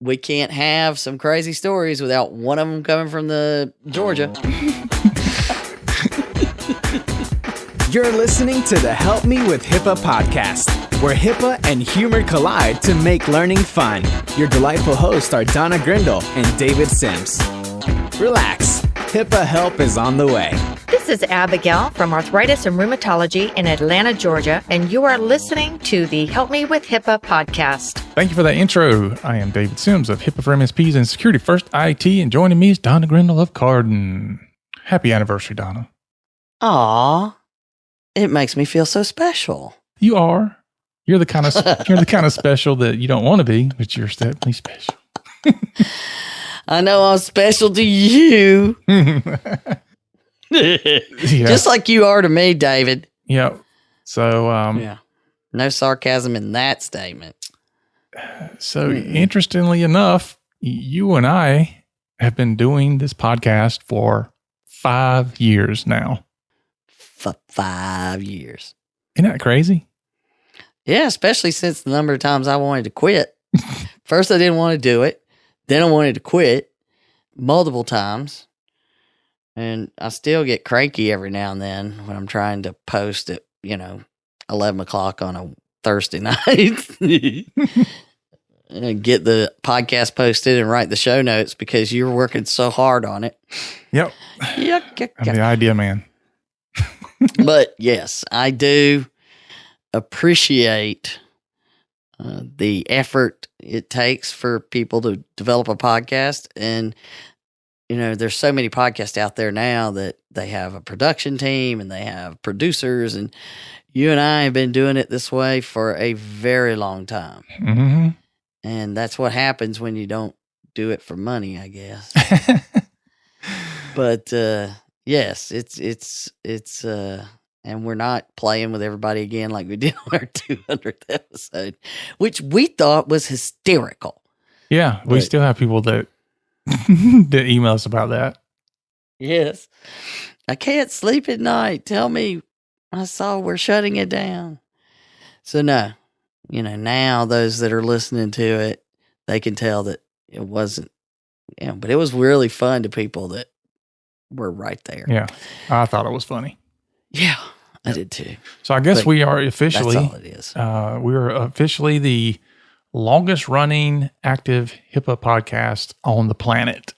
we can't have some crazy stories without one of them coming from the Georgia. You're listening to the Help Me with HIPAA podcast, where HIPAA and humor collide to make learning fun. Your delightful hosts are Donna Grindle and David Sims. Relax, HIPAA help is on the way. This is Abigail from Arthritis and Rheumatology in Atlanta, Georgia, and you are listening to the Help Me with HIPAA podcast. Thank you for that intro. I am David Sims of HIPAA for MSPs and Security First IT, and joining me is Donna Grindle of Carden. Happy anniversary, Donna. Aw, it makes me feel so special. You are. You're the kind of special that you don't want to be, but you're definitely special. I know I'm special to you. Yeah. Just like you are to me, David. Yeah. So, yeah. No sarcasm in that statement. So interestingly enough, you and I have been doing this podcast for 5 years now. For 5 years. Isn't that crazy? Yeah, especially since the number of times I wanted to quit. First, I didn't want to do it. Then I wanted to quit multiple times. And I still get cranky every now and then when I'm trying to post at, 11 o'clock on a Thursday night. And get the podcast posted and write the show notes because you're working so hard on it. Yep. I'm the idea man. But yes, I do appreciate the effort it takes for people to develop a podcast. And, there's so many podcasts out there now that they have a production team and they have producers. And you and I have been doing it this way for a very long time. Mm-hmm. And that's what happens when you don't do it for money, I guess. But yes, it's and we're not playing with everybody again like we did on our 200th episode, which we thought was hysterical. Yeah, we still have people that that email us about that. Yes. I can't sleep at night. Tell me, I saw we're shutting it down. So no, now those that are listening to it, they can tell that it wasn't, but it was really fun to people that were right there. Yeah. I thought it was funny. Yeah, I did too. So I guess we are officially, that's all it is. We are officially the longest running active HIPAA podcast on the planet.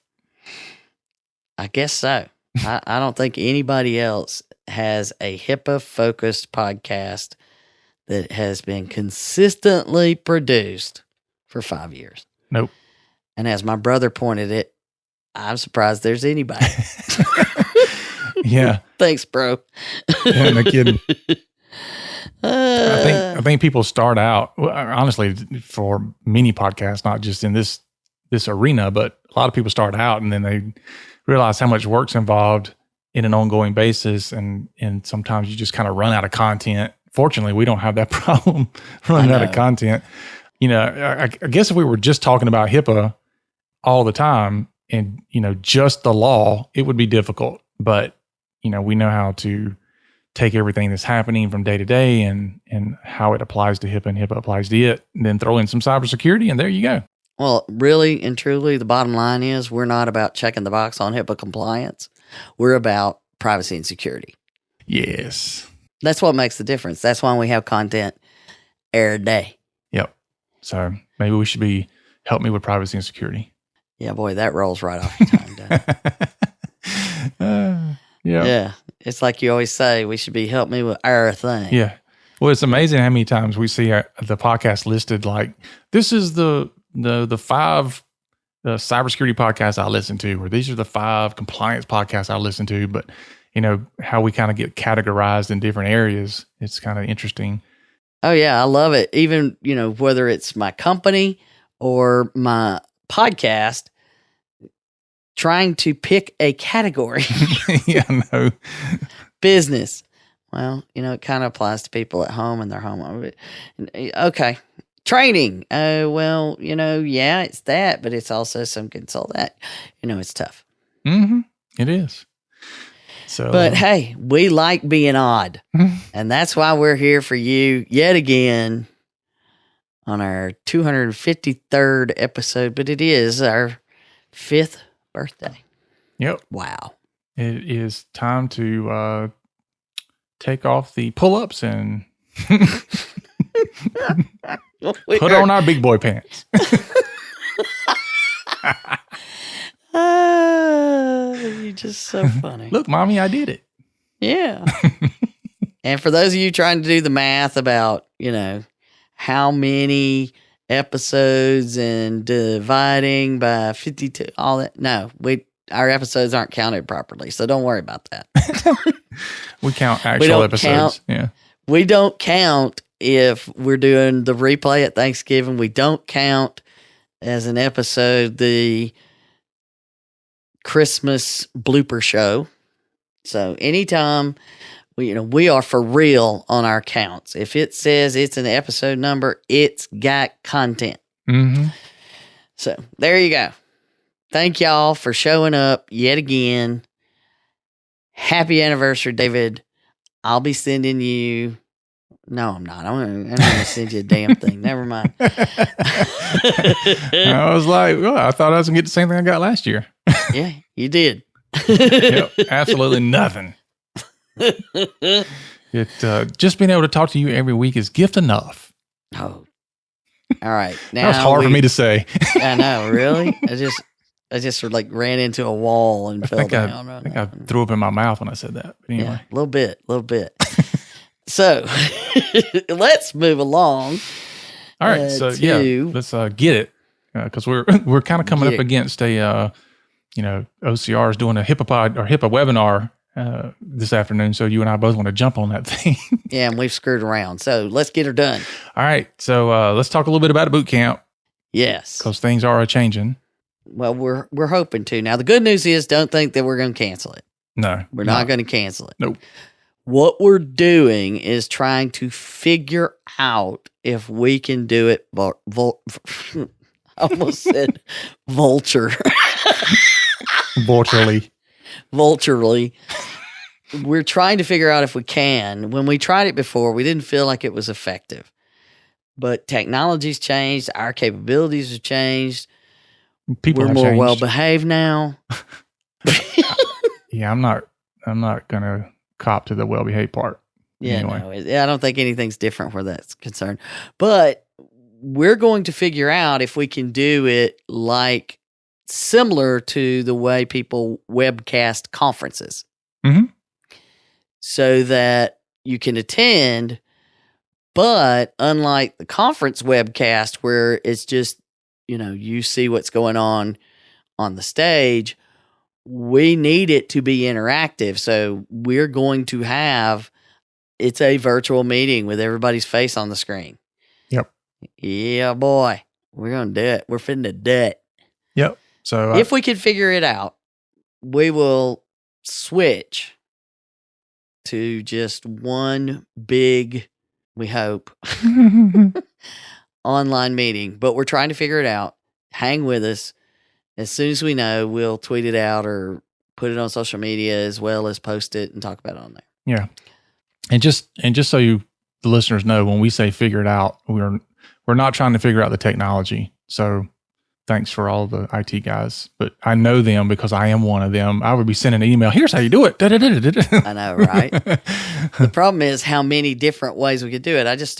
I guess so. I don't think anybody else has a HIPAA focused podcast that has been consistently produced for 5 years. Nope. And as my brother pointed it, I'm surprised there's anybody. Yeah. Thanks, bro. Yeah, no kidding. I think people start out, honestly, for many podcasts, not just in this arena, but a lot of people start out and then they realize how much work's involved in an ongoing basis. And sometimes you just kind of run out of content. Fortunately, we don't have that problem running out of content. I guess if we were just talking about HIPAA all the time and, just the law, it would be difficult. But, we know how to take everything that's happening from day to day and how it applies to HIPAA and HIPAA applies to it, and then throw in some cybersecurity, and there you go. Well, really and truly, the bottom line is we're not about checking the box on HIPAA compliance. We're about privacy and security. Yes. That's what makes the difference. That's why we have content every day. Yep. So maybe we should be help me with privacy and security. Yeah, boy, that rolls right off the tongue, doesn't it? Yeah. It's like you always say, we should be help me with our thing. Yeah. Well, it's amazing how many times we see the podcast listed like, this is the 5 cybersecurity podcasts I listen to, or these are the 5 compliance podcasts I listen to. But, how we kind of get categorized in different areas, it's kind of interesting. Oh, yeah. I love it. Even, whether it's my company or my podcast, trying to pick a category. Yeah, no. Business. Well, it kind of applies to people at home and their home. Okay. Training. Well, yeah, it's that, but it's also some consult that. It's tough. Mm-hmm. It is. So, but hey, we like being odd. And that's why we're here for you yet again on our 253rd episode, but it is our 5th birthday. Yep. Wow. It is time to take off the pull-ups and put on our big boy pants. You're just so funny. Look, Mommy, I did it. Yeah. And for those of you trying to do the math about, how many episodes and dividing by 52, all that, no, our episodes aren't counted properly, so don't worry about that. We count actual episodes. Yeah. We don't count if we're doing the replay at Thanksgiving. We don't count as an episode the Christmas blooper show. So anytime we are for real on our counts. If it says it's an episode number, it's got content. Mm-hmm. So there you go. Thank y'all for showing up yet again. Happy anniversary, David. I'll be sending you. No, I'm not. I'm going to send you a damn thing. Never mind. I was like, well, I thought I was going to get the same thing I got last year. Yeah, you did. Yep, absolutely nothing. Just being able to talk to you every week is gift enough. Oh, all right. Now that was hard for me to say. I know, really. I just sort of like ran into a wall and fell down. I think I threw up in my mouth when I said that. But anyway, yeah, a little bit. So let's move along. All right. Let's get it because we're kind of coming up against a OCR is doing a HIPAA webinar this afternoon. So you and I both want to jump on that thing. Yeah, and we've screwed around. So let's get her done. All right. So let's talk a little bit about a boot camp. Yes, because things are a-changing. Well, we're hoping to. Now, the good news is don't think that we're going to cancel it. No. We're not going to cancel it. Nope. What we're doing is trying to figure out if we can do it. I almost said vulture. Vulturally. We're trying to figure out if we can. When we tried it before, we didn't feel like it was effective. But technology's changed. Our capabilities have changed. We're more changed. well behaved now. Yeah, I'm not gonna cop to the well behaved part. Yeah, anyway. No, I don't think anything's different where that's concerned. But we're going to figure out if we can do it like similar to the way people webcast conferences, so that you can attend. But unlike the conference webcast, where it's just you see what's going on the stage, we need it to be interactive. So we're going to have, it's a virtual meeting with everybody's face on the screen. Yep. Yeah, boy. We're going to do it. We're finna do it. Yep. So if we can figure it out, we will switch to just one big, we hope, online meeting, but we're trying to figure it out. Hang with us. As soon as we know, we'll tweet it out or put it on social media as well as post it and talk about it on there. Yeah. And just so the listeners know, when we say figure it out, we're not trying to figure out the technology. So thanks for all the IT guys, but I know them because I am one of them. I would be sending an email. Here's how you do it. I know, right? The problem is how many different ways we could do it. I just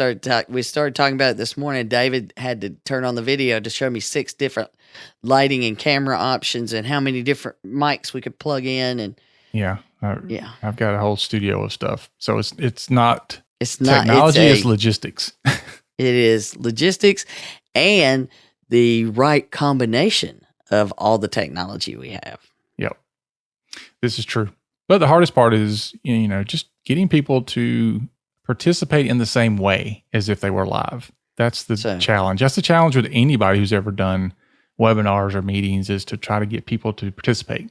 we started talking about it this morning. David had to turn on the video to show me 6 different lighting and camera options and how many different mics we could plug in. And yeah. I've got a whole studio of stuff. So it's not technology, it's logistics. It is logistics and the right combination of all the technology we have. Yep. This is true. But the hardest part is, just getting people to participate in the same way as if they were live. That's the challenge. That's the challenge with anybody who's ever done webinars or meetings, is to try to get people to participate.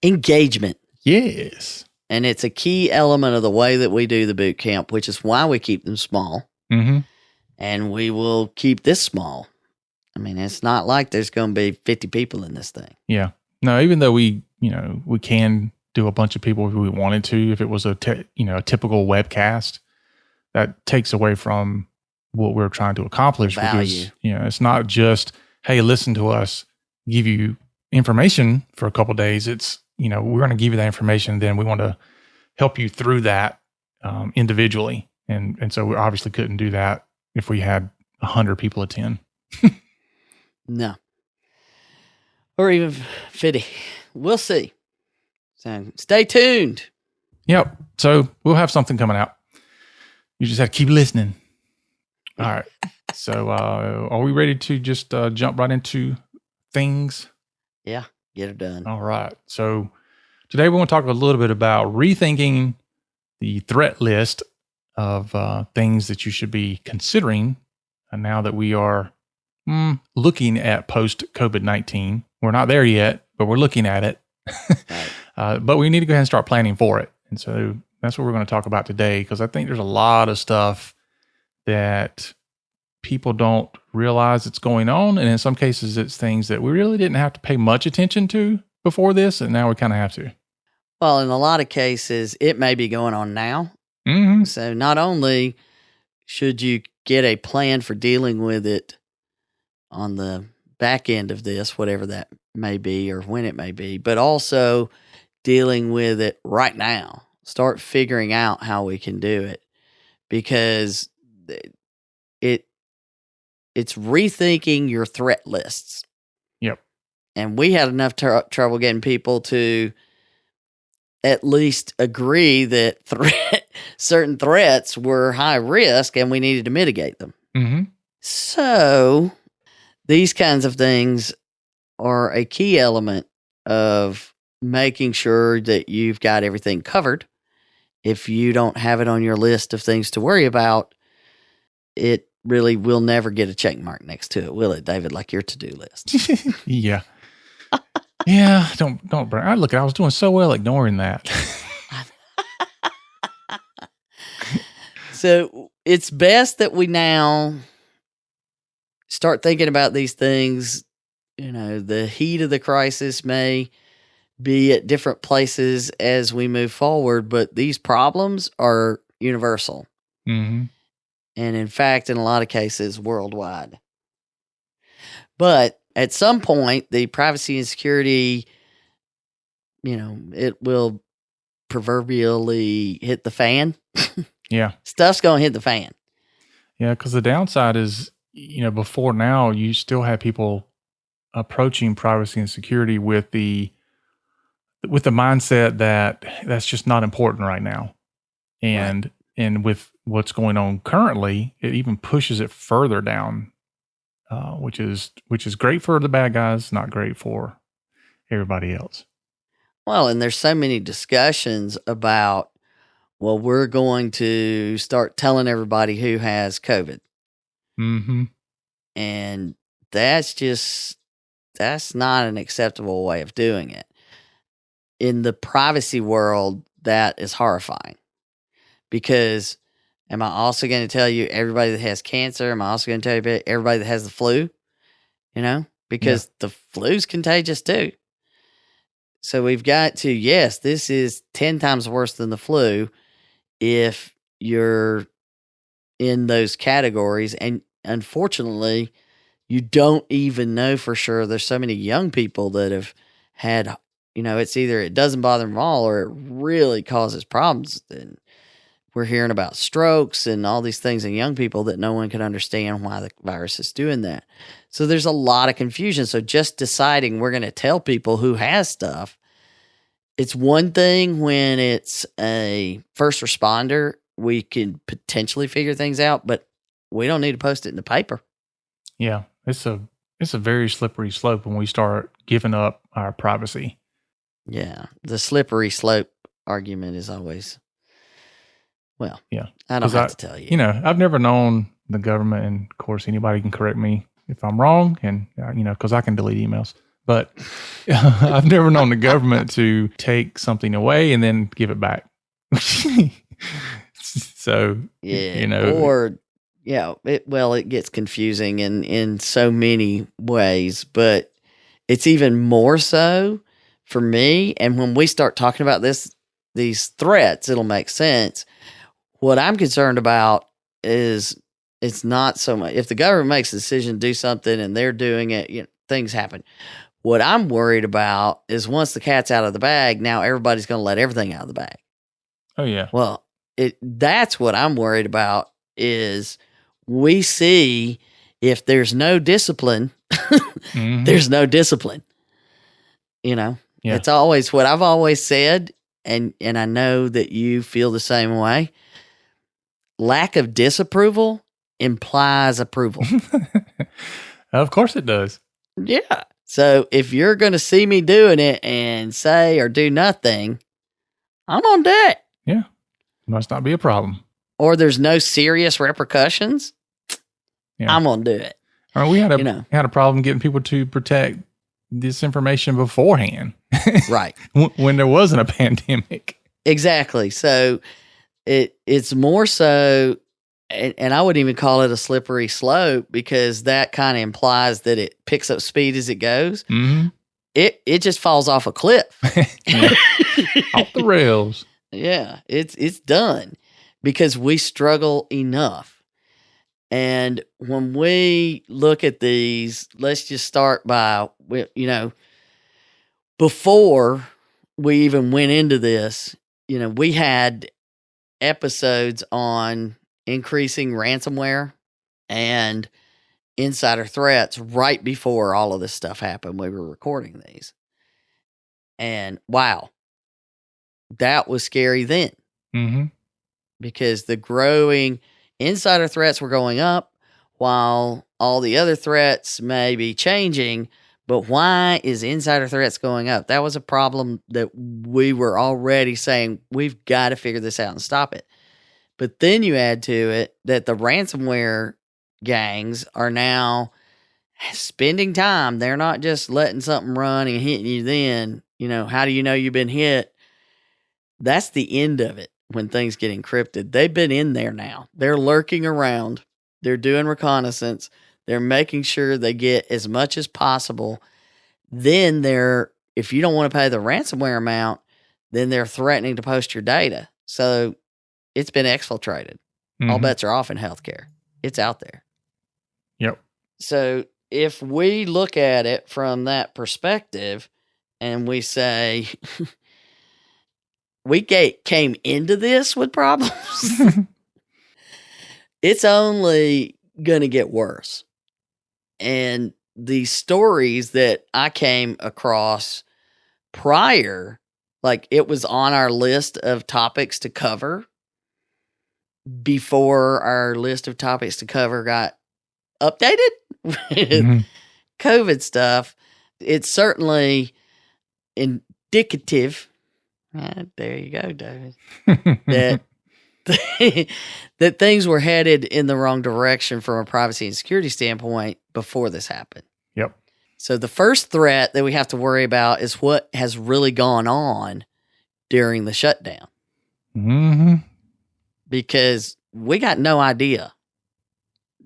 Engagement. Yes. And it's a key element of the way that we do the boot camp, which is why we keep them small. Mm-hmm. And we will keep this small. I mean, it's not like there's going to be 50 people in this thing. Yeah. No, even though we can do a bunch of people if we wanted to, if it was a typical webcast, that takes away from what we're trying to accomplish. Value. Because, it's not just, hey, listen to us, give you information for a couple of days. It's, we're going to give you that information. Then we want to help you through that individually. And so we obviously couldn't do that if we had 100 people attend. No. Or even 50. We'll see. So stay tuned. Yep. So we'll have something coming out. You just have to keep listening. All right. So are we ready to just jump right into things? Yeah. Get it done. All right. So today we want to talk a little bit about rethinking the threat list of things that you should be considering now that we are looking at post-COVID-19. We're not there yet, but we're looking at it. Right. But we need to go ahead and start planning for it. And so that's what we're going to talk about today, because I think there's a lot of stuff that people don't realize it's going on. And in some cases, it's things that we really didn't have to pay much attention to before this, and now we kind of have to. Well, in a lot of cases, it may be going on now. Mm-hmm. So not only should you get a plan for dealing with it on the back end of this, whatever that may be or when it may be, but also dealing with it right now. Start figuring out how we can do it, because it's rethinking your threat lists. Yep. And we had enough trouble getting people to at least agree that certain threats were high risk and we needed to mitigate them. Mm-hmm. So these kinds of things are a key element of making sure that you've got everything covered. If you don't have it on your list of things to worry about, it really will never get a check mark next to it, will it, David? Like your to-do list. Yeah. Yeah. Don't burn. I was doing so well ignoring that. So it's best that we now start thinking about these things. The heat of the crisis may be at different places as we move forward, but these problems are universal. Mm-hmm. And in fact, in a lot of cases, worldwide. But at some point, the privacy and security, it will proverbially hit the fan. Yeah. Stuff's going to hit the fan. Yeah, because the downside is, before now, you still have people approaching privacy and security with the mindset that that's just not important right now. And with what's going on currently, it even pushes it further down, which is great for the bad guys, not great for everybody else. Well, and there's so many discussions about, well, we're going to start telling everybody who has COVID. Mm-hmm. And that's not an acceptable way of doing it. In the privacy world, that is horrifying. Because am I also going to tell you everybody that has cancer? Am I also going to tell you everybody that has the flu? Because the flu's contagious too. So we've got to, yes, this is 10 times worse than the flu if you're in those categories. And unfortunately, you don't even know for sure. There's so many young people that have had, it's either it doesn't bother them at all or it really causes problems. And we're hearing about strokes and all these things in young people that no one can understand why the virus is doing that. So there's a lot of confusion. So just deciding we're going to tell people who has stuff, it's one thing when it's a first responder, we can potentially figure things out, but we don't need to post it in the paper. Yeah, it's a very slippery slope when we start giving up our privacy. Yeah, the slippery slope argument is always, well, yeah. I don't have to tell you. I've never known the government, and of course anybody can correct me if I'm wrong, and because I can delete emails. But I've never known the government to take something away and then give it back. So it gets confusing in so many ways, but it's even more so for me. And when we start talking about these threats, it'll make sense. What I'm concerned about is It's not so much. If the government makes a decision to do something and they're doing it, things happen. What I'm worried about is once the cat's out of the bag, now everybody's going to let everything out of the bag. Oh, yeah. Well, that's what I'm worried about is we see if there's no discipline, there's no discipline. It's always what I've always said, and I know that you feel the same way. Lack of disapproval implies approval. Of course it does. Yeah. So if you're going to see me doing it and say or do nothing, I'm going to do it. Yeah. Must not be a problem. Or there's no serious repercussions. Yeah. I'm going to do it. All right, we had a problem getting people to protect this information beforehand. Right. When there wasn't a pandemic. Exactly. So it's more so, and I wouldn't even call it a slippery slope because that kind of implies that it picks up speed as it goes. Mm-hmm. It just falls off a cliff. Off the rails. Yeah, it's done because we struggle enough. And when we look at these, let's just start by, before we even went into this, we had episodes on increasing ransomware and insider threats right before all of this stuff happened. We were recording these. And wow, that was scary then. Mm-hmm. Because the growing insider threats were going up while all the other threats may be changing. But why is insider threats going up? That was a problem that we were already saying, we've got to figure this out and stop it. But then you add to it that the ransomware gangs are now spending time. They're not just letting something run and hitting you then. How do you know you've been hit? That's the end of it when things get encrypted. They've been in there now. They're lurking around. They're doing reconnaissance. They're making sure they get as much as possible. Then if you don't want to pay the ransomware amount, then they're threatening to post your data. So it's been exfiltrated. Mm-hmm. All bets are off in healthcare. It's out there. Yep. So if we look at it from that perspective and we say, we came into this with problems, it's only going to get worse. And the stories that I came across prior, like it was on our list of topics to cover before our list of topics to cover got updated with COVID stuff. It's certainly indicative. There you go, David. that things were headed in the wrong direction from a privacy and security standpoint before this happened. Yep. So the first threat that we have to worry about is what has really gone on during the shutdown. Mm-hmm. Because we got no idea.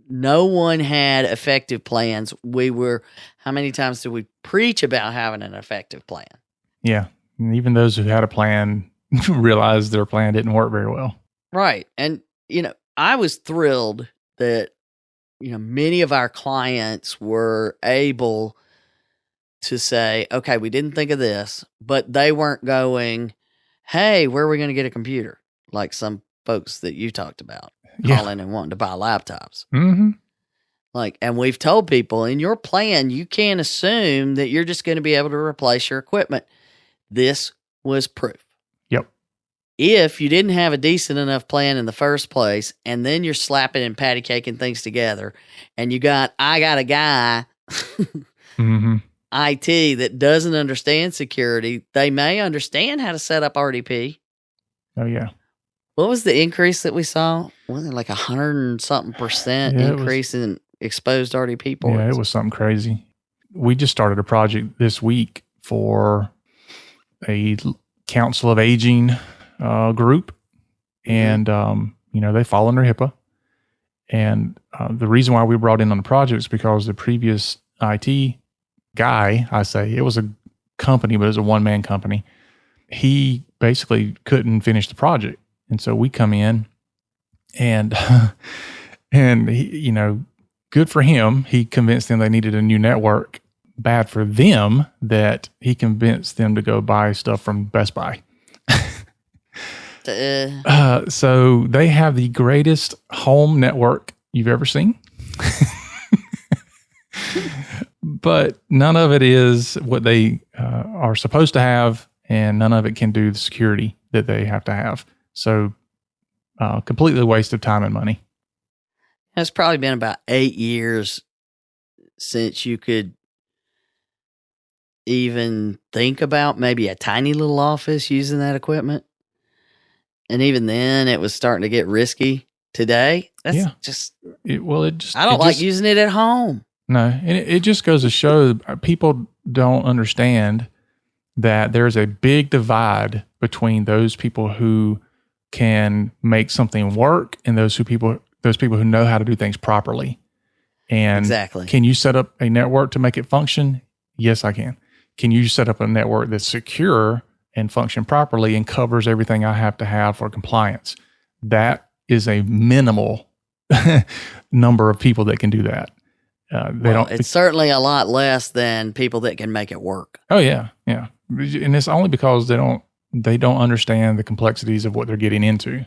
No one had effective plans. How many times did we preach about having an effective plan? Yeah. And even those who had a plan realized their plan didn't work very well. Right. And, I was thrilled that, many of our clients were able to say, okay, we didn't think of this, but they weren't going, hey, where are we going to get a computer? Like some folks that you talked about calling and wanting to buy laptops. Mm-hmm. And we've told people in your plan, you can't assume that you're just going to be able to replace your equipment. This was proof. Yep. If you didn't have a decent enough plan in the first place, and then you're slapping and patty caking things together, and I got a guy, mm-hmm. IT, that doesn't understand security, they may understand how to set up RDP. Oh, yeah. What was the increase that we saw? Wasn't it like 100-something% increase in exposed RDP ports? Yeah, it was something crazy. We just started a project this week for a Council of Aging group, and they fall under HIPAA. And the reason why we brought in on the project is because the previous IT guy, it was a company, but it was a one-man company. He basically couldn't finish the project, and so we come in, and And he, good for him. He convinced them they needed a new network. Bad for them that he convinced them to go buy stuff from Best Buy. So they have the greatest home network you've ever seen. But none of it is what they are supposed to have, and none of it can do the security that they have to have. So completely waste of time and money. It's probably been about 8 years since you could even think about maybe a tiny little office using that equipment. And even then, it was starting to get risky. Today, that's just... I don't like using it at home. No, and it just goes to show people don't understand that there's a big divide between those people who can make something work and those people who know how to do things properly. And exactly. Can you set up a network to make it function? Yes, I can. Can you set up a network that's secure and function properly and covers everything I have to have for compliance? That is a minimal number of people that can do that. It's certainly a lot less than people that can make it work. Oh yeah. Yeah. And it's only because they don't understand the complexities of what they're getting into.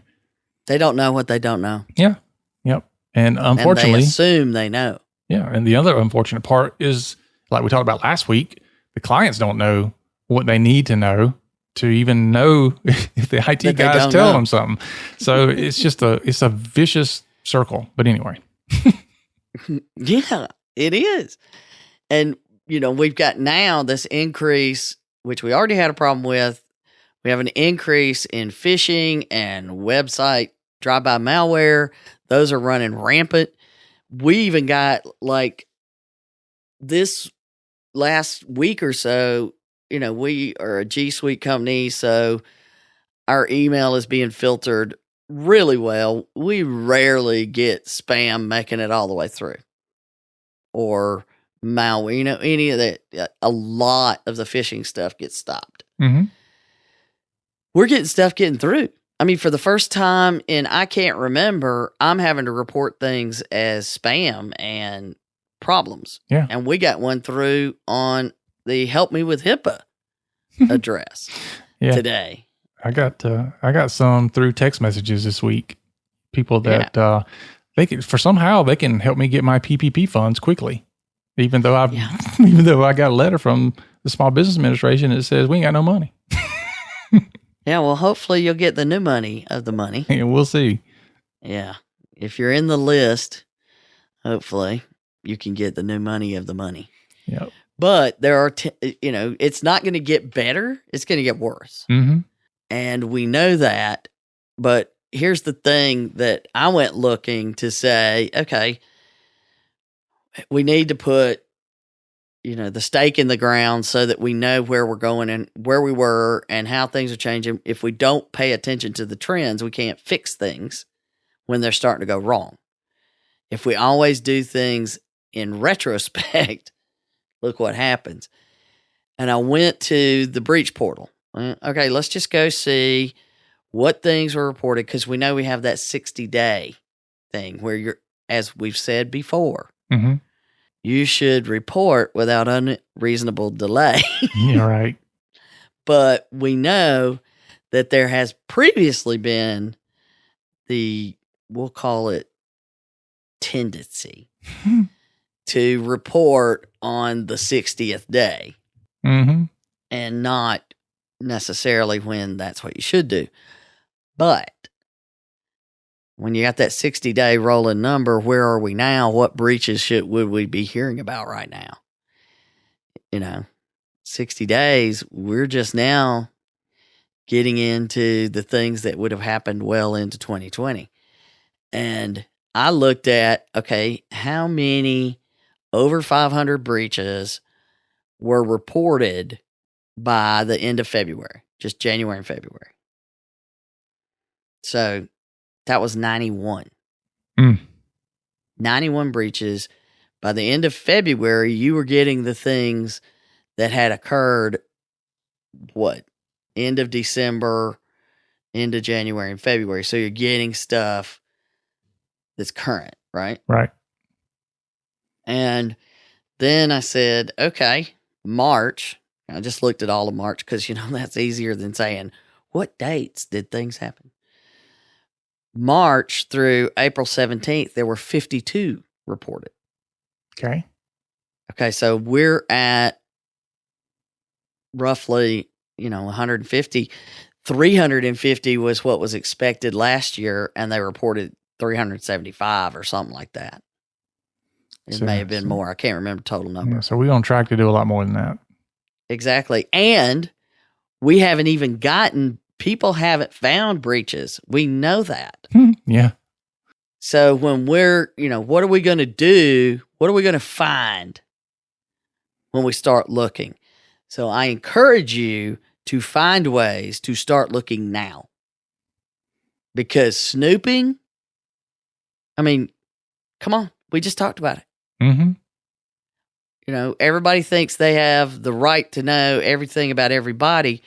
They don't know what they don't know. Yeah. Yep. And unfortunately, and they assume they know. Yeah. And the other unfortunate part is, like we talked about last week, the clients don't know what they need to know to even know if the IT guys tell them something. So it's just it's a vicious circle. But anyway. Yeah, it is. And, we've got now this increase, which we already had a problem with. We have an increase in phishing and website drive-by malware. Those are running rampant. We even got this last week or so, we are a G Suite company, so our email is being filtered really well. We rarely get spam making it all the way through or malware, any of that. A lot of the phishing stuff gets stopped. Mm-hmm. We're getting stuff getting through. I mean, for the first time in I can't remember, I'm having to report things as spam and problems. Yeah. And we got one through on the Help Me with HIPAA address today. I got some through text messages this week. People that they can help me get my PPP funds quickly, even though I got a letter from the Small Business Administration that says we ain't got no money. Yeah, well, hopefully you'll get the new money of the money. And we'll see. Yeah, if you're in the list, hopefully you can get the new money of the money. Yep. But there are, it's not going to get better; it's going to get worse. Mm-hmm. And we know that, but here's the thing that I went looking to say, okay, we need to put, the stake in the ground so that we know where we're going and where we were and how things are changing. If we don't pay attention to the trends, we can't fix things when they're starting to go wrong. If we always do things in retrospect, look what happens. And I went to the breach portal. Okay, let's just go see what things were reported, because we know we have that 60-day thing where as we've said before, mm-hmm. you should report without unreasonable delay. Yeah, right. But we know that there has previously been we'll call it tendency to report on the 60th day mm-hmm. and not necessarily when that's what you should do. But when you got that 60-day rolling number, where are we now? What breaches would we be hearing about right now? 60 days, we're just now getting into the things that would have happened well into 2020. And I looked at, okay, how many over 500 breaches were reported by the end of February, just January and February. So that was 91. 91 breaches. By the end of February, you were getting the things that had occurred, end of December, into January and February. So you're getting stuff that's current. right? Right. And then I said, okay, March. I just looked at all of March because, that's easier than saying, what dates did things happen? March through April 17th, there were 52 reported. Okay. Okay, so we're at roughly, 150. 350 was what was expected last year, and they reported 375 or something like that. It may have been more. I can't remember the total number. Yeah, so we're on track to do a lot more than that. Exactly. And we haven't even people haven't found breaches. We know that. Yeah. So when we're, what are we going to do? What are we going to find when we start looking? So I encourage you to find ways to start looking now. Because snooping, come on, we just talked about it. Mm-hmm. Everybody thinks they have the right to know everything about everybody.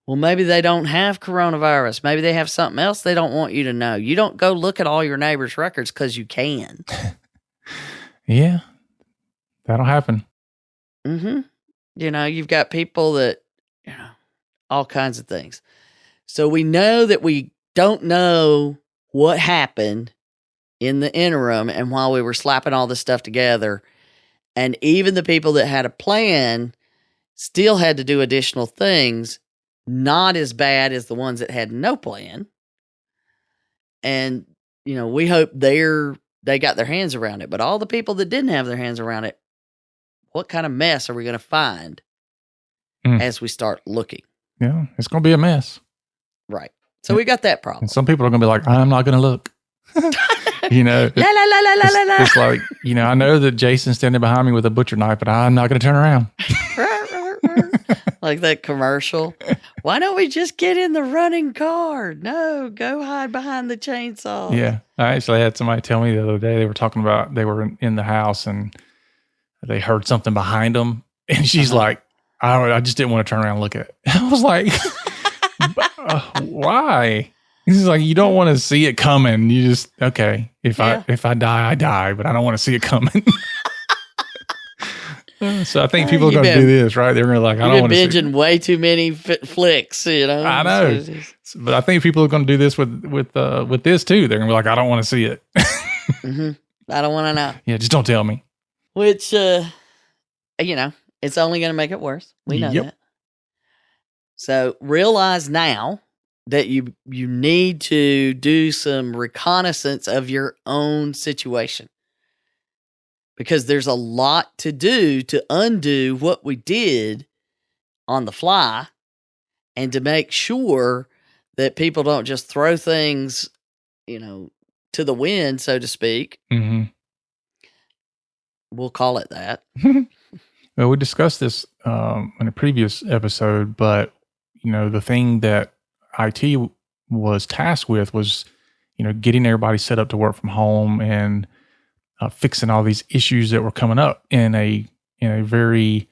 Well, maybe they don't have coronavirus. Maybe they have something else they don't want you to know. You don't go look at all your neighbors' records because you can. Yeah, that'll happen. Mm-hmm. You've got people that, all kinds of things. So we know that we don't know what happened in the interim and while we were slapping all this stuff together. And even the people that had a plan still had to do additional things, not as bad as the ones that had no plan. And, we hope they got their hands around it. But all the people that didn't have their hands around it, what kind of mess are we going to find as we start looking? Yeah, it's going to be a mess. Right. So we got that problem. And some people are going to be like, I'm not going to look. It's like, I know that Jason's standing behind me with a butcher knife, but I'm not going to turn around. Like that commercial. Why don't we just get in the running car? No, go hide behind the chainsaw. Yeah. I actually had somebody tell me the other day, they were talking about, they were in the house and they heard something behind them. And she's like, I just didn't want to turn around and look at it. I was like, why? He's like, you don't want to see it coming. You just, okay, if I die, I die, but I don't want to see it coming. So I think people are going to do this, right? They're going to like, I don't want to see it. Binging way too many flicks, I know. But I think people are going to do this with this too. They're going to be like, I don't want to see it. I don't want to know. Yeah, just don't tell me. Which, it's only going to make it worse. We know that. So realize now that you need to do some reconnaissance of your own situation. Because there's a lot to do to undo what we did on the fly and to make sure that people don't just throw things, to the wind, so to speak. Mm-hmm. We'll call it that. Well, we discussed this in a previous episode, but, the thing that IT was tasked with was, getting everybody set up to work from home and fixing all these issues that were coming up in a very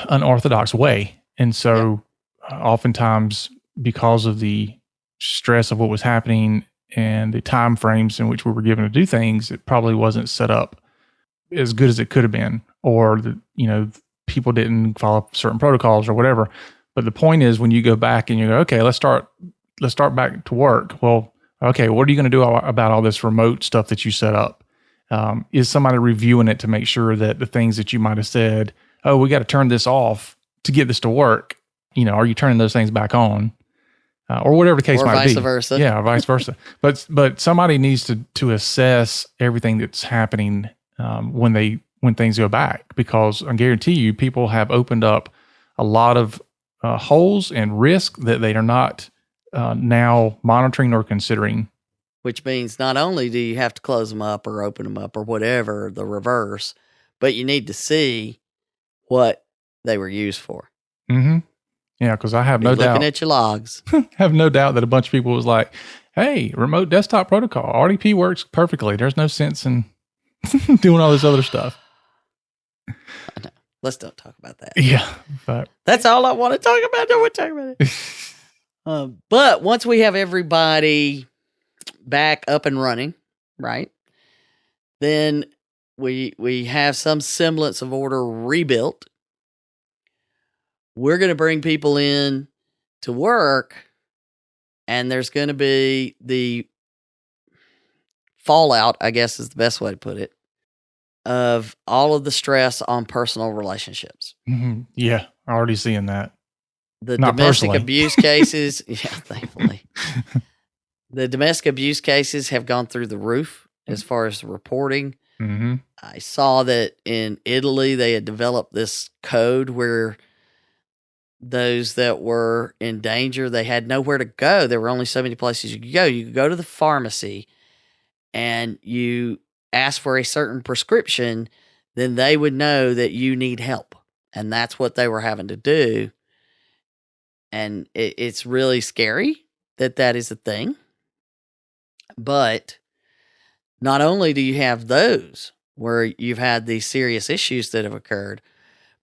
unorthodox way. And so oftentimes because of the stress of what was happening and the time frames in which we were given to do things, it probably wasn't set up as good as it could have been, or people didn't follow certain protocols or whatever. But the point is, when you go back and you go, okay, let's start back to work. Well, okay, what are you going to do about all this remote stuff that you set up? Is somebody reviewing it to make sure that the things that you might have said, oh, we got to turn this off to get this to work, are you turning those things back on? Or whatever the case might be. Or vice versa. Yeah, vice versa. But somebody needs to assess everything that's happening when things go back, because I guarantee you people have opened up a lot of holes and risk that they are not now monitoring or considering. Which means not only do you have to close them up or open them up or whatever, the reverse, but you need to see what they were used for. Mm-hmm. Yeah, because I have no doubt. Looking at your logs. Have no doubt that a bunch of people was like, hey, remote desktop protocol, RDP works perfectly. There's no sense in doing all this other stuff. I know. Let's don't talk about that. Yeah. But that's all I want to talk about. Don't want to talk about it. But once we have everybody back up and running, right? Then we have some semblance of order rebuilt. We're going to bring people in to work, and there's going to be the fallout, I guess is the best way to put it, of all of the stress on personal relationships. Mm-hmm. Yeah, already seeing that. The Not domestic personally. abuse cases, yeah, thankfully. The domestic abuse cases have gone through the roof as far as reporting. Mm-hmm. I saw that in Italy, they had developed this code where those that were in danger, they had nowhere to go. There were only so many places you could go. You could go to the pharmacy and you ask for a certain prescription, then they would know that you need help. And that's what they were having to do. And it's really scary that is a thing. But not only do you have those where you've had these serious issues that have occurred,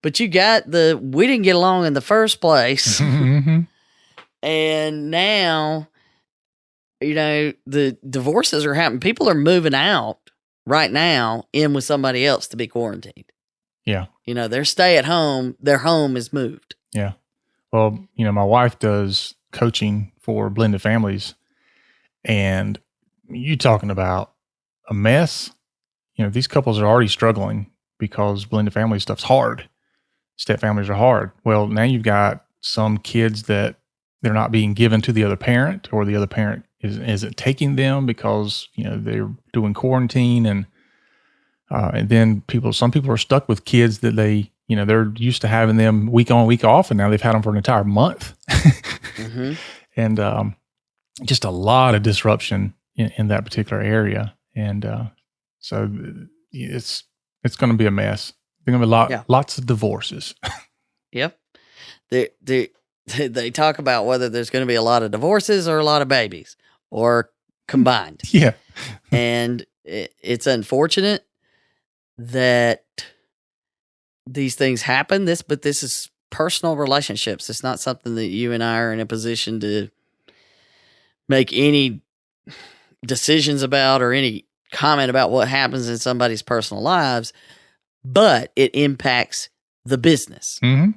but you got we didn't get along in the first place. Mm-hmm. And now, the divorces are happening. People are moving out right now in with somebody else to be quarantined. Yeah. Their stay at home, their home is moved. Yeah. Well, my wife does coaching for blended families, and you talking about a mess. These couples are already struggling because blended family stuff's hard. Step families are hard. Well, now you've got some kids that they're not being given to the other parent, or the other parent isn't taking them because they're doing quarantine, and then some people are stuck with kids that they're used to having them week on, week off, and now they've had them for an entire month. Mm-hmm. And just a lot of disruption in that particular area. And so it's going to be a mess. There's going to be lots of divorces. Yep. They talk about whether there's going to be a lot of divorces or a lot of babies, or combined. Yeah. And it's unfortunate that these things happen. But this is personal relationships. It's not something that you and I are in a position to make any decisions about or any comment about what happens in somebody's personal lives, but it impacts the business. Mm-hmm.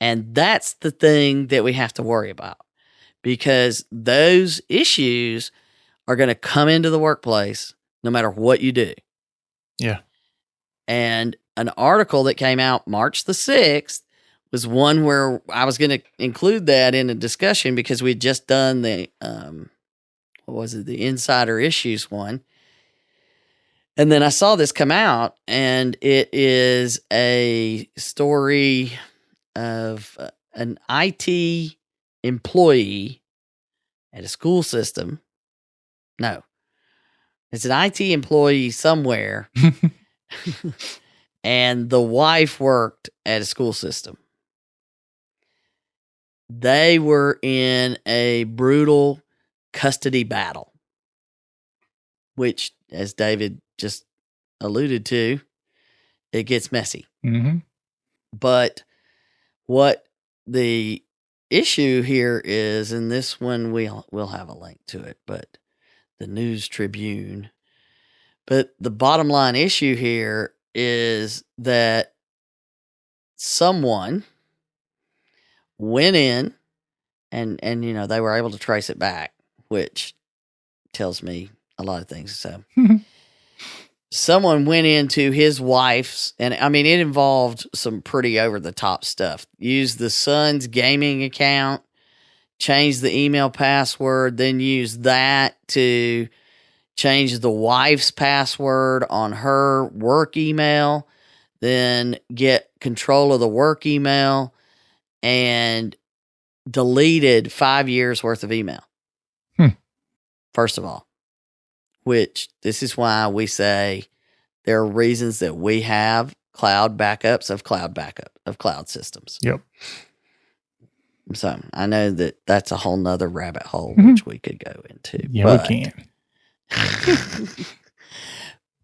And that's the thing that we have to worry about, because those issues are going to come into the workplace no matter what you do. Yeah. And an article that came out March the 6th was one where I was going to include that in a discussion, because we'd just done the, the insider issues one. And then I saw this come out, and it is a story of an IT employee at a school system. No, it's an IT employee somewhere. And the wife worked at a school system. They were in a brutal custody battle, which, as David just alluded to, it gets messy. Mm-hmm. But what the issue here is, and this one we'll have a link to it, but the News Tribune. But the bottom line issue here is that someone went in and they were able to trace it back, which tells me a lot of things. So someone went into his wife's, and I mean, it involved some pretty over the top stuff. Used the son's gaming account, changed the email password, then used that to change the wife's password on her work email, then get control of the work email, and deleted 5 years worth of email. First of all, which this is why we say there are reasons that we have cloud backups of cloud systems. Yep. So I know that that's a whole nother rabbit hole, which we could go into. Yeah, we can.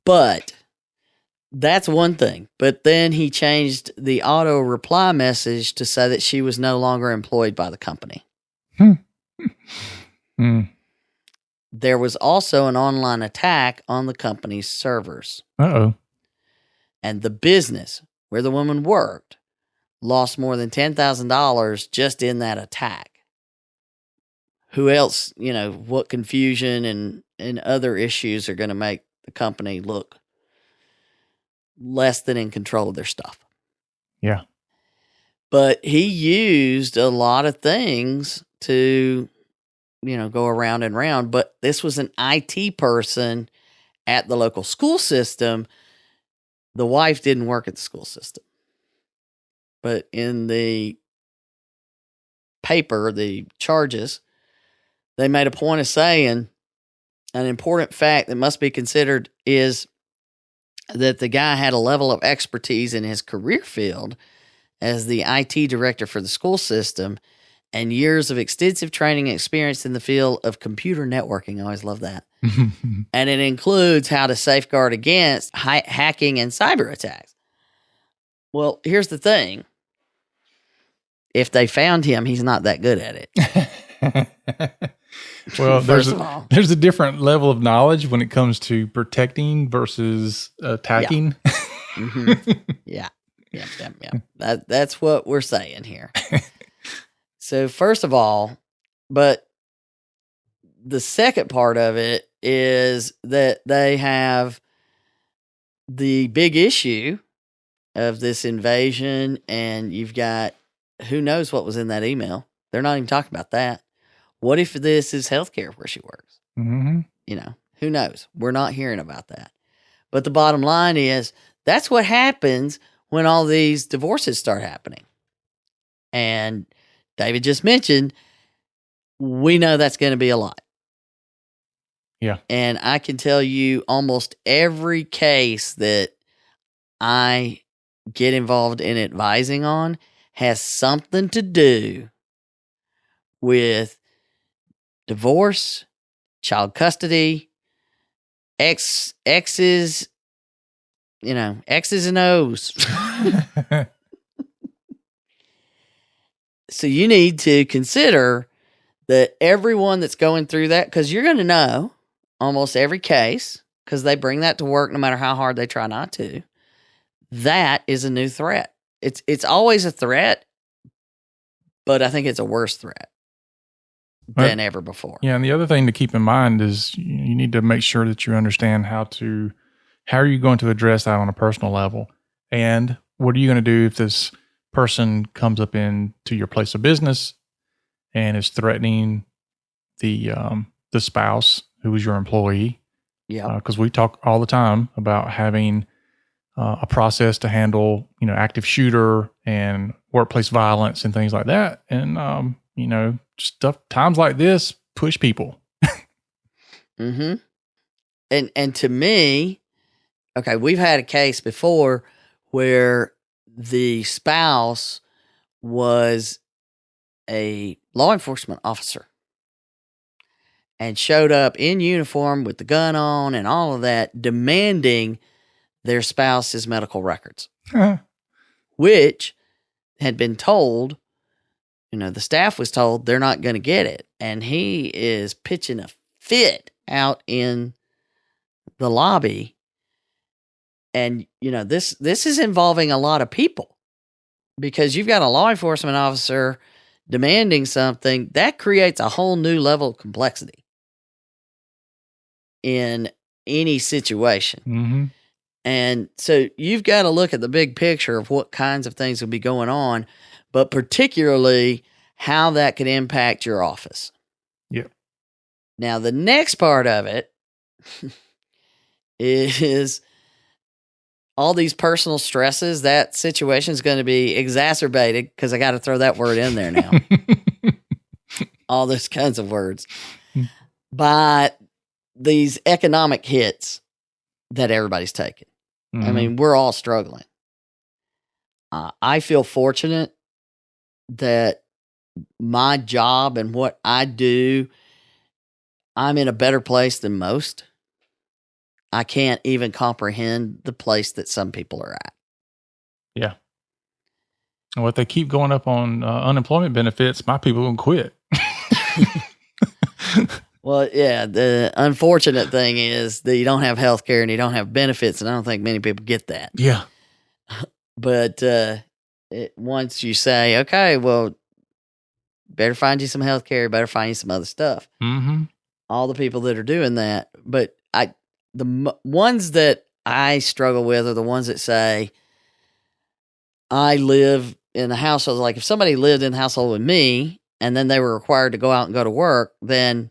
But that's one thing. But then he changed the auto reply message to say that she was no longer employed by the company. there was also an online attack on the company's servers. Uh-oh. And the business where the woman worked lost more than $10,000 just in that attack. Who else, what confusion and other issues are going to make the company look less than in control of their stuff? Yeah. But he used a lot of things to, go around and around. But this was an IT person at the local school system. The wife didn't work at the school system. But in the paper, the charges, they made a point of saying an important fact that must be considered is that the guy had a level of expertise in his career field as the IT director for the school system and years of extensive training and experience in the field of computer networking. I always love that. And it includes how to safeguard against hacking and cyber attacks. Well, here's the thing. If they found him, he's not that good at it. Well, there's a different level of knowledge when it comes to protecting versus attacking. Yeah. That's what we're saying here. So first of all, but the second part of it is that they have the big issue of this invasion, and you've got who knows what was in that email. They're not even talking about that. What if this is healthcare where she works? Mm-hmm. Who knows? We're not hearing about that. But the bottom line is that's what happens when all these divorces start happening. And David just mentioned, we know that's going to be a lot. Yeah. And I can tell you almost every case that I get involved in advising on has something to do with divorce, child custody, X's, X's and O's. So you need to consider that everyone that's going through that, because you're going to know almost every case, because they bring that to work no matter how hard they try not to, that is a new threat. It's always a threat, but I think it's a worse threat than ever before. Yeah, and the other thing to keep in mind is you need to make sure that you understand how are you going to address that on a personal level, and what are you going to do if this person comes up into your place of business and is threatening the spouse who is your employee. Yeah, because we talk all the time about having a process to handle, active shooter and workplace violence and things like that. And, stuff, times like this push people. Mm-hmm. And to me, okay, we've had a case before where the spouse was a law enforcement officer and showed up in uniform with the gun on and all of that, demanding their spouse's medical records, which had been told, the staff was told they're not going to get it. And he is pitching a fit out in the lobby. And, this is involving a lot of people, because you've got a law enforcement officer demanding something that creates a whole new level of complexity in any situation. Mm-hmm. And so you've got to look at the big picture of what kinds of things will be going on, but particularly how that could impact your office. Yeah. Now, the next part of it is all these personal stresses. That situation is going to be exacerbated, because I got to throw that word in there now. All those kinds of words. By these economic hits that everybody's taking. Mm-hmm. I mean, we're all struggling. I feel fortunate that my job and what I do, I'm in a better place than most. I can't even comprehend the place that some people are at. Yeah. And what they keep going up on unemployment benefits, my people will quit. Well, yeah, the unfortunate thing is that you don't have health care and you don't have benefits, and I don't think many people get that. Yeah. But once you say, okay, well, better find you some health care, better find you some other stuff. Mm-hmm. All the people that are doing that. But ones that I struggle with are the ones that say, I live in the household. Like if somebody lived in the household with me and then they were required to go out and go to work, then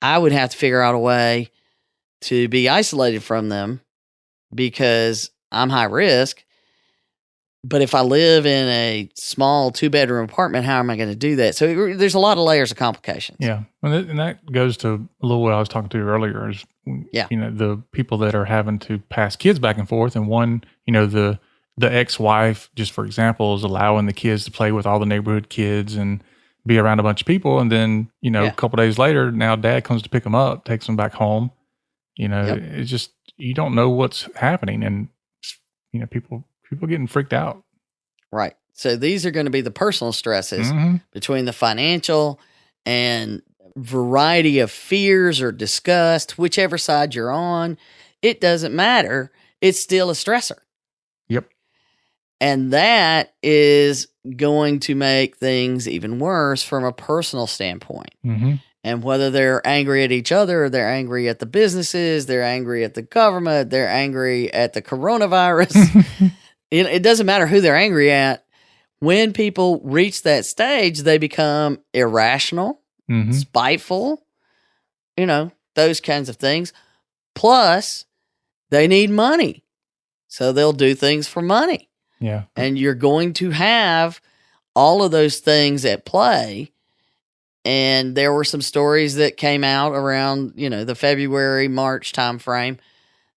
I would have to figure out a way to be isolated from them because I'm high risk. But if I live in a small 2-bedroom apartment, how am I going to do that? So there's a lot of layers of complications. Yeah. And that goes to a little what I was talking to earlier is, the people that are having to pass kids back and forth. And one, the ex-wife, just for example, is allowing the kids to play with all the neighborhood kids and be around a bunch of people. And then, a couple days later, now dad comes to pick them up, takes them back home. It's just, you don't know what's happening. And, people getting freaked out. Right. So these are going to be the personal stresses between the financial and variety of fears or disgust, whichever side you're on. It doesn't matter. It's still a stressor. Yep. And that is going to make things even worse from a personal standpoint. Mm-hmm. And whether they're angry at each other, or they're angry at the businesses, they're angry at the government, they're angry at the coronavirus. It doesn't matter who they're angry at. When people reach that stage, they become irrational, spiteful, those kinds of things. Plus, they need money. So they'll do things for money. Yeah. And you're going to have all of those things at play. And there were some stories that came out around, the February, March timeframe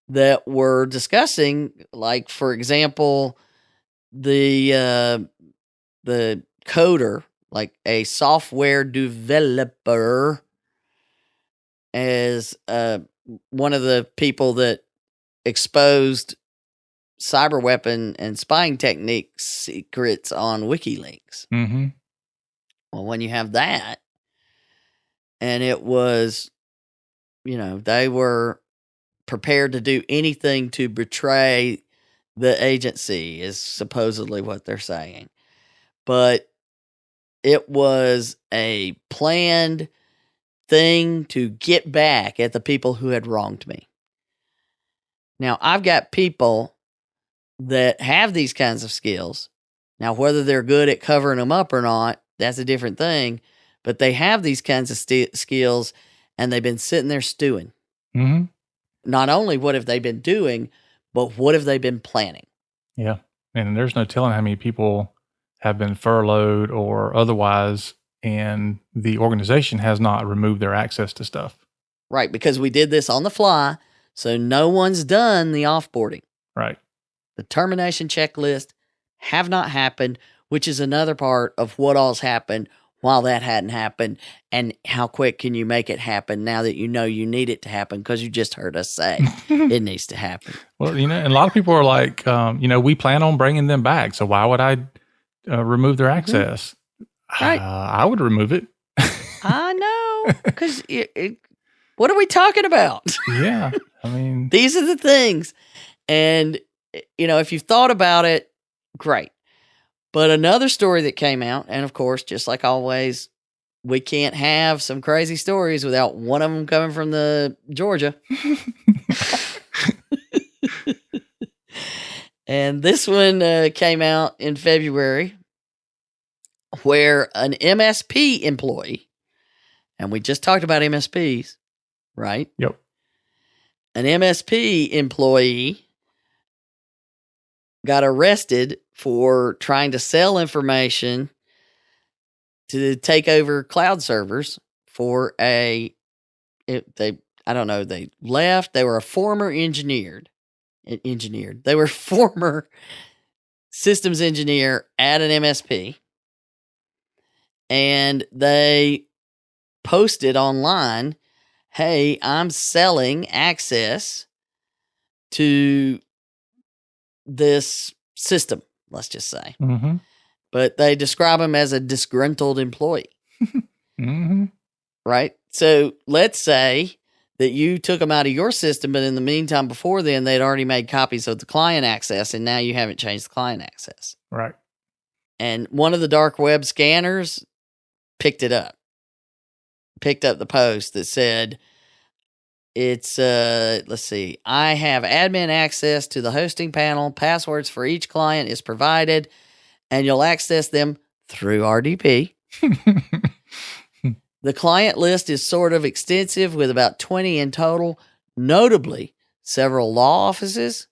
that were discussing, like, for example, the coder, like a software developer, as one of the people that exposed cyber weapon and spying techniques secrets on WikiLeaks. Mm-hmm. Well, when you have that, and it was, they were prepared to do anything to betray the agency, is supposedly what they're saying. But it was a planned thing to get back at the people who had wronged me. Now, I've got people that have these kinds of skills. Now, whether they're good at covering them up or not, that's a different thing. But they have these kinds of skills, and they've been sitting there stewing. Mm-hmm. Not only what have they been doing, but what have they been planning? Yeah. And there's no telling how many people have been furloughed or otherwise, and the organization has not removed their access to stuff. Right, because we did this on the fly, so no one's done the offboarding. Right. The termination checklist have not happened, which is another part of what all's happened while that hadn't happened, and how quick can you make it happen now that you know you need it to happen, because you just heard us say it needs to happen. Well, and a lot of people are like, we plan on bringing them back, so why would I remove their access? Right. I would remove it. I know, because what are we talking about? Yeah, I mean, these are the things. And, if you've thought about it, great. But another story that came out, and of course, just like always, we can't have some crazy stories without one of them coming from the Georgia. And this one came out in February, where an MSP employee, and we just talked about MSPs, right? Yep. An MSP employee got arrested for trying to sell information to take over cloud servers for they left. They were a former engineer. They were former systems engineer at an MSP, and they posted online, "Hey, I'm selling access to this system," let's just say. Mm-hmm. But they describe him as a disgruntled employee. Mm-hmm. Right? So let's say that you took them out of your system, but in the meantime, before then, they'd already made copies of the client access, and now you haven't changed the client access. Right. And one of the dark web scanners picked up the post that said, it's, let's see, I have admin access to the hosting panel. Passwords for each client is provided, and you'll access them through RDP. The client list is sort of extensive with about 20 in total, notably several law offices,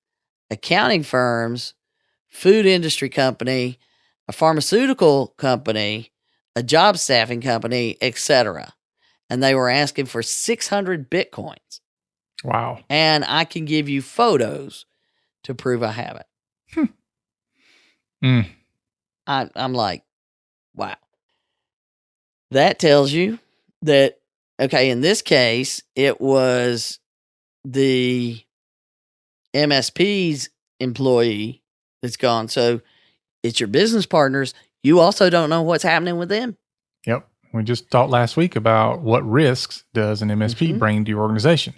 accounting firms, food industry company, a pharmaceutical company, a job staffing company, etc. And they were asking for 600 Bitcoins. Wow. And I can give you photos to prove I have it. I'm like, wow. That tells you that, okay, in this case, it was the MSP's employee that's gone. So it's your business partners. You also don't know what's happening with them. Yep. We just talked last week about what risks does an MSP bring to your organization.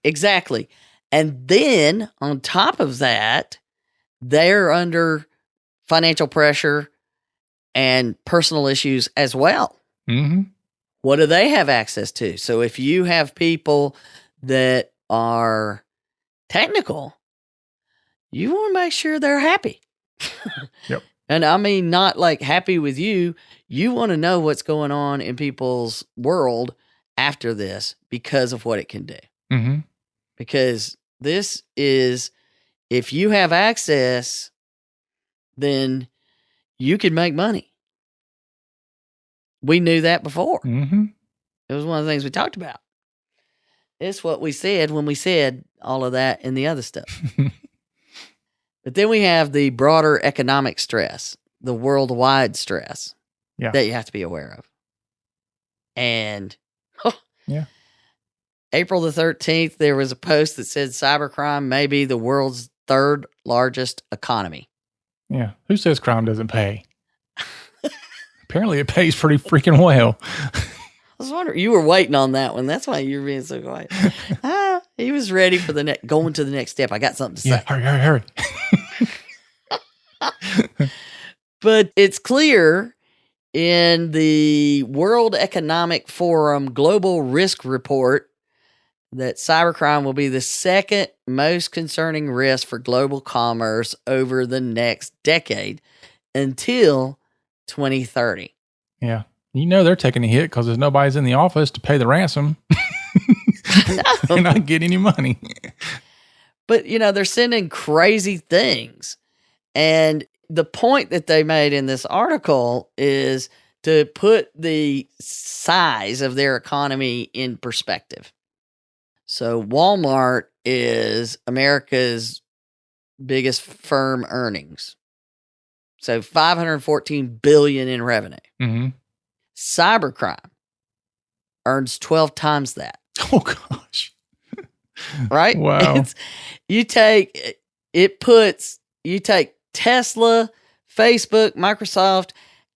Exactly. And then on top of that, they're under financial pressure and personal issues as well. Mm-hmm. What do they have access to? So if you have people that are technical, you want to make sure they're happy. Yep. And I mean, not like happy with you. You want to know what's going on in people's world after this because of what it can do. Mm-hmm. Because this is, if you have access, then you can make money. We knew that before. Mm-hmm. It was one of the things we talked about. It's what we said when we said all of that and the other stuff. But then we have the broader economic stress, the worldwide stress that you have to be aware of. And April the 13th, there was a post that said cybercrime may be the world's third largest economy. Yeah. Who says crime doesn't pay? Apparently it pays pretty freaking well. I was wondering, you were waiting on that one. That's why you were being so quiet. He was ready for the going to the next step. I got something to say. Yeah, hurry. But it's clear in the World Economic Forum Global Risk Report that cybercrime will be the second most concerning risk for global commerce over the next decade until 2030. Yeah. You know they're taking a hit because there's nobody's in the office to pay the ransom. They're not getting any money. But, they're sending crazy things. And the point that they made in this article is to put the size of their economy in perspective. So Walmart is America's biggest firm earnings. So $514 billion in revenue. Mm-hmm. Cybercrime earns 12 times that. Oh gosh. Right? Wow. You take Tesla, Facebook, Microsoft,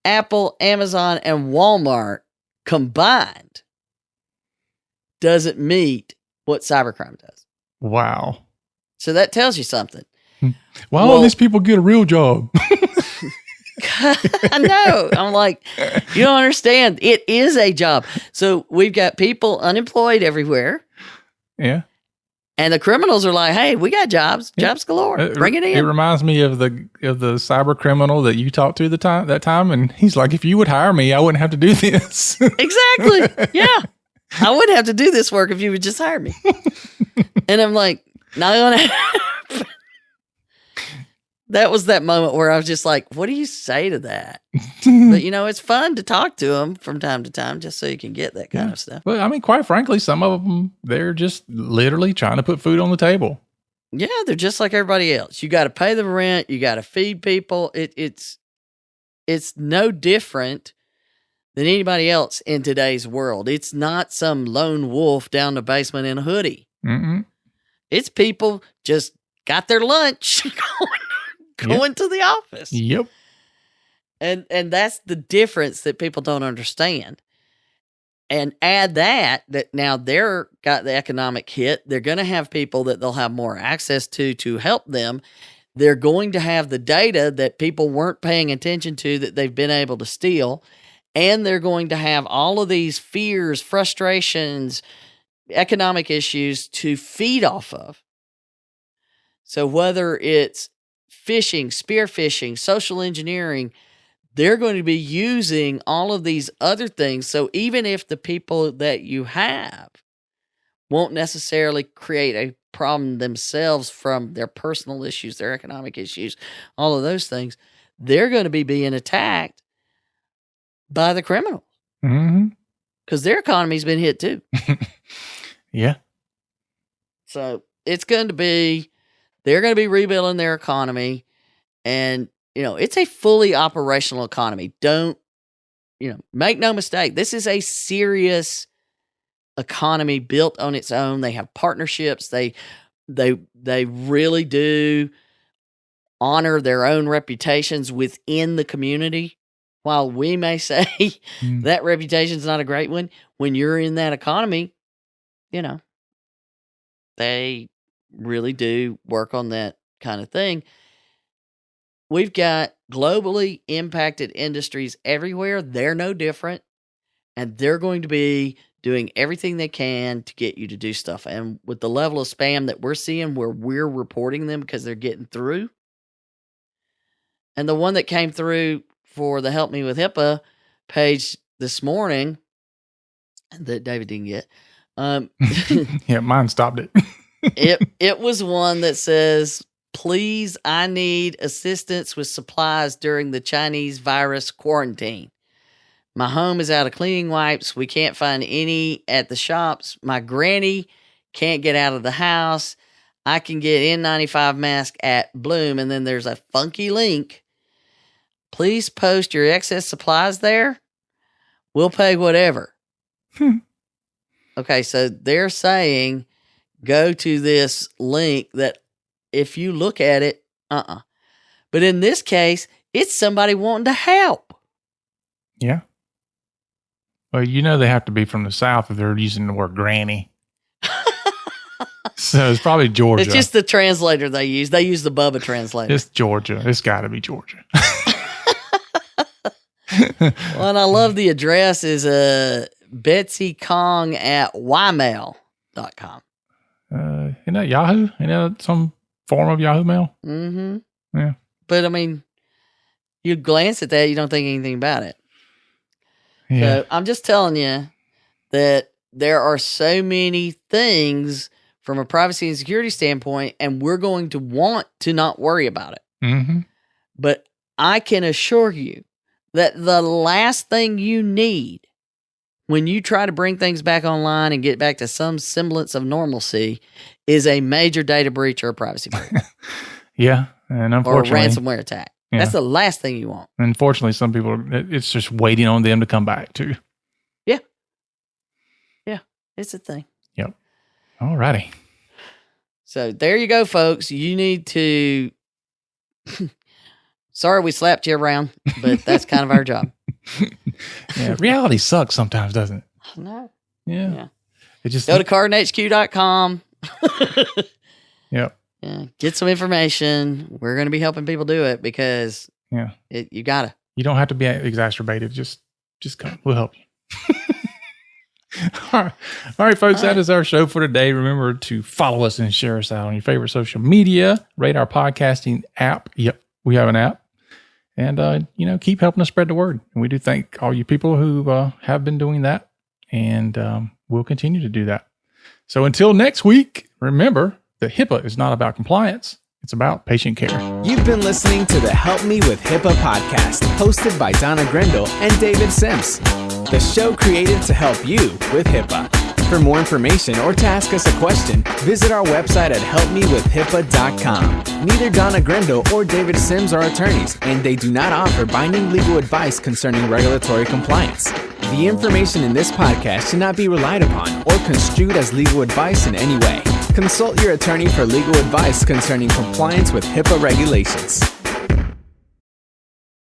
Apple, Amazon, and Walmart combined doesn't meet what cybercrime does. Wow. So that tells you something. Why don't these people get a real job? I know. I'm like, you don't understand. It is a job. So we've got people unemployed everywhere. Yeah. And the criminals are like, hey, we got jobs galore. Bring it in. It reminds me of the cyber criminal that you talked to that time. And he's like, if you would hire me, I wouldn't have to do this. Exactly. Yeah. I wouldn't have to do this work if you would just hire me. And I'm like, not going to happen. That was that moment where I was just like, what do you say to that? But, it's fun to talk to them from time to time just so you can get that kind of stuff. But I mean, quite frankly, some of them, they're just literally trying to put food on the table. Yeah, they're just like everybody else. You got to pay the rent. You got to feed people. It's no different than anybody else in today's world. It's not some lone wolf down the basement in a hoodie. Mm-mm. It's people just got their lunch going to the office. Yep. And that's the difference that people don't understand. And add that now they're got the economic hit. They're going to have people that they'll have more access to help them. They're going to have the data that people weren't paying attention to that they've been able to steal. And they're going to have all of these fears, frustrations, economic issues to feed off of. So whether it's phishing, spear phishing, social engineering, they're going to be using all of these other things. So even if the people that you have won't necessarily create a problem themselves from their personal issues, their economic issues, all of those things, they're going to be being attacked by the criminals. Because their economy's been hit too. Yeah. So it's going to be, they're going to be rebuilding their economy. And, it's a fully operational economy. Don't, make no mistake. This is a serious economy built on its own. They have partnerships. They really do honor their own reputations within the community. While we may say that reputation's not a great one, when you're in that economy, they really do work on that kind of thing. We've got globally impacted industries everywhere. They're no different. And they're going to be doing everything they can to get you to do stuff. And with the level of spam that we're seeing where we're reporting them because they're getting through. And the one that came through for the Help Me with HIPAA page this morning that David didn't get. Yeah, mine stopped it. It was one that says, please, I need assistance with supplies during the Chinese virus quarantine. My home is out of cleaning wipes. We can't find any at the shops. My granny can't get out of the house. I can get N95 mask at Bloom. And then there's a funky link. Please post your excess supplies there. We'll pay whatever. Okay, so they're saying go to this link that if you look at it, But in this case, it's somebody wanting to help. Yeah. Well, they have to be from the South if they're using the word granny. So it's probably Georgia. It's just the translator they use. They use the Bubba translator. It's Georgia. It's got to be Georgia. Well, and I love the address is Betsy Kong at ymail.com. Isn't that Yahoo? Isn't that some form of Yahoo Mail? Mm-hmm. Yeah. But, I mean, you glance at that, you don't think anything about it. Yeah. So I'm just telling you that there are so many things from a privacy and security standpoint, and we're going to want to not worry about it. Mm-hmm. But I can assure you that the last thing you need when you try to bring things back online and get back to some semblance of normalcy is a major data breach or a privacy breach. Yeah. And unfortunately, or a ransomware attack. Yeah. That's the last thing you want. Unfortunately, some people, it's just waiting on them to come back too. Yeah. Yeah. It's a thing. Yep. All righty. So there you go, folks. You need to... Sorry we slapped you around, but that's kind of our job. Yeah, reality sucks sometimes, doesn't it? No. Yeah. It just go to cardinhq.com. Yep. Yeah. Get some information. We're going to be helping people do it because you got to. You don't have to be exacerbated. Just come. We'll help you. All right, folks. That is our show for today. Remember to follow us and share us out on your favorite social media. Rate our podcasting app. Yep, we have an app. And, keep helping us spread the word. And we do thank all you people who have been doing that. And we'll continue to do that. So until next week, remember that HIPAA is not about compliance. It's about patient care. You've been listening to the Help Me with HIPAA podcast, hosted by Donna Grindle and David Sims. The show created to help you with HIPAA. For more information or to ask us a question, visit our website at helpmewithhipaa.com. Neither Donna Grindle or David Sims are attorneys, and they do not offer binding legal advice concerning regulatory compliance. The information in this podcast should not be relied upon or construed as legal advice in any way. Consult your attorney for legal advice concerning compliance with HIPAA regulations.